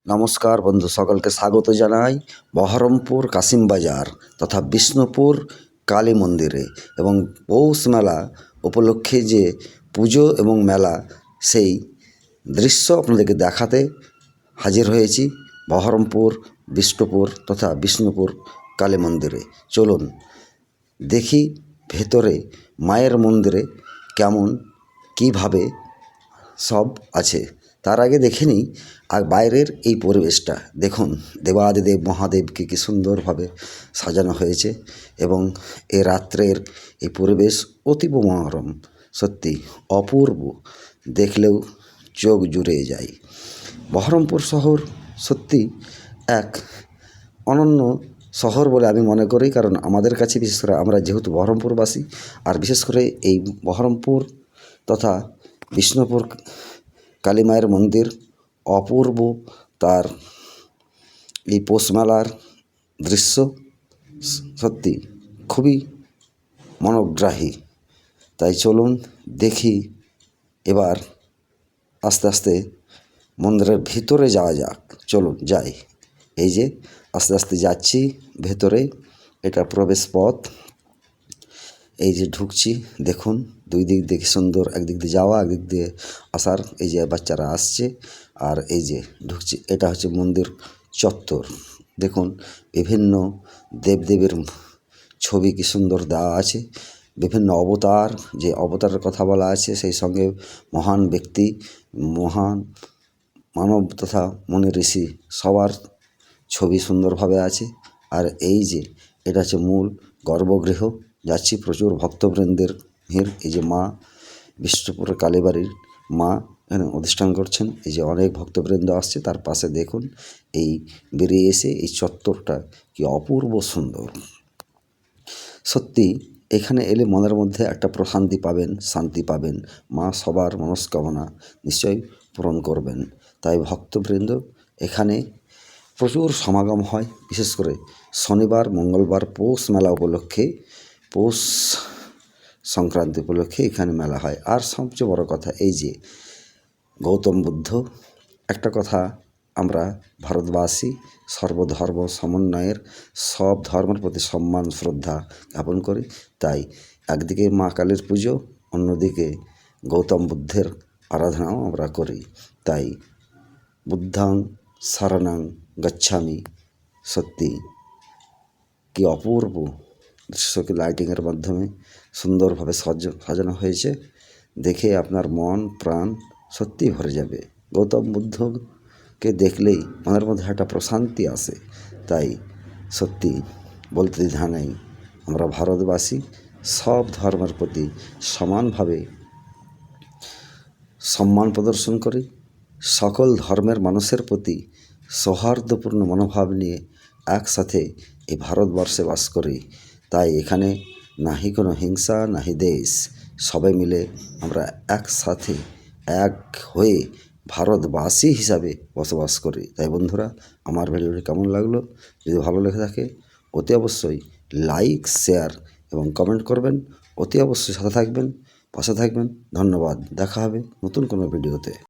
নমস্কার বন্ধু সকলকে স্বাগত জানাই বহরমপুর কাশিমবাজার তথা বিষ্ণুপুর কালী মন্দিরে এবং পৌষ মেলা উপলক্ষে যে পুজো এবং মেলা সেই দৃশ্য আপনাদেরকে দেখাতে হাজির হয়েছি বহরমপুর বিষ্ণুপুর তথা বিষ্ণুপুর কালী মন্দিরে। চলুন দেখি ভেতরে মায়ের মন্দিরে কেমন কিভাবে সব আছে। তার আগে দেখে নিই আর বাইরের এই পরিবেশটা দেখুন, দেবাদিদেব মহাদেবকে কী সুন্দরভাবে সাজানো হয়েছে এবং এ রাত্রের এই পরিবেশ অতীব মনোরম, সত্যি অপূর্ব, দেখলেও চোখ জুড়ে যায়। বহরমপুর শহর সত্যি এক অনন্য শহর বলে আমি মনে করি, কারণ আমাদের কাছে বিশেষ করে আমরা যেহেতু বহরমপুরবাসী, আর বিশেষ করে এই বহরমপুর তথা বিষ্ণুপুর কালী মায়ের মন্দির অপূর্ব, তার এই পৌষ মেলার দৃশ্য সত্যি খুবই মনোগ্রাহী। তাই চলুন দেখি, এবার আস্তে আস্তে মন্দিরের ভিতরে যাওয়া যাক। চলুন যাই, এই যে আস্তে আস্তে যাচ্ছি ভেতরে, এটা প্রবেশ পথ। এই যে ঢুকছি, দেখুন দুই দিক দেখে সুন্দর, একদিক দিয়ে যাওয়া একদিক দিয়ে আসার, এই যে বাচ্চারা আসছে আর এই যে ঢুকছি। এটা হচ্ছে মন্দির চত্বর। দেখুন বিভিন্ন দেবদেবীর ছবি কি সুন্দর দেওয়া আছে, বিভিন্ন অবতার, যে অবতারের কথা বলা আছে, সেই সঙ্গে মহান ব্যক্তি, মহান মানব তথা মুনি ঋষি সবার ছবি সুন্দরভাবে আছে। আর এই যে এটা হচ্ছে মূল গর্ভগৃহ, যাচ্ছি প্রচুর ভক্তবৃন্দের ভিড়। এই যে মা বিষ্ণুপুরের কালীবাড়ির মা এখানে অধিষ্ঠান করছেন, এই যে অনেক ভক্তবৃন্দ আসছে। তার পাশে দেখুন এই বেরিয়ে এসে এই চত্বরটা কি অপূর্ব সুন্দর। সত্যি এখানে এলে মনের মধ্যে একটা প্রশান্তি পাবেন, শান্তি পাবেন। মা সবার মনস্কামনা নিশ্চয়ই পূরণ করবেন। তাই ভক্তবৃন্দ এখানে প্রচুর সমাগম হয়, বিশেষ করে শনিবার মঙ্গলবার পৌষ মেলা উপলক্ষে, পৌষ সংক্রান্তি উপলক্ষে এখানে মেলা হয়। আর সবচেয়ে বড় কথা এই যে গৌতম বুদ্ধ, একটা কথা আমরা ভারতবাসী সর্বধর্ম সমন্বয়ের, সব ধর্মের প্রতি সম্মান শ্রদ্ধা জ্ঞাপন করি। তাই একদিকে মা কালীর পুজো, অন্যদিকে গৌতম বুদ্ধের আরাধনাও আমরা করি। তাই বুদ্ধাং শরণং গচ্ছামি, সত্যি কি অপূর্ব দৃশ্যকে লাইটিংয়ের মাধ্যমে সুন্দরভাবে সাজানো হয়েছে। দেখে আপনার মন প্রাণ সত্যি ভরে যাবে। গৌতম বুদ্ধকে দেখলেই মনের মধ্যে একটা প্রশান্তি আসে। তাই সত্যি বলতে দ্বিধা নেই, আমরা ভারতবাসী সব ধর্মের প্রতি সমানভাবে সম্মান প্রদর্শন করি। সকল ধর্মের মানুষের প্রতি সৌহার্দ্যপূর্ণ মনোভাব নিয়ে একসাথে এই ভারতবর্ষে বাস করি। তাই এখানে নাহি কোনো হিংসা নাহি দেশ, সবাই মিলে আমরা একসাথে এক হয়ে ভারতবাসী হিসাবে বসবাস করি। তাই বন্ধুরা, আমার ভিডিওটি কেমন লাগলো, যদি ভালো লেগে থাকে অতি অবশ্যই লাইক, শেয়ার এবং কমেন্ট করবেন। অতি অবশ্যই সাথে থাকবেন, পাশে থাকবেন। ধন্যবাদ। দেখা হবে নতুন কোনো ভিডিওতে।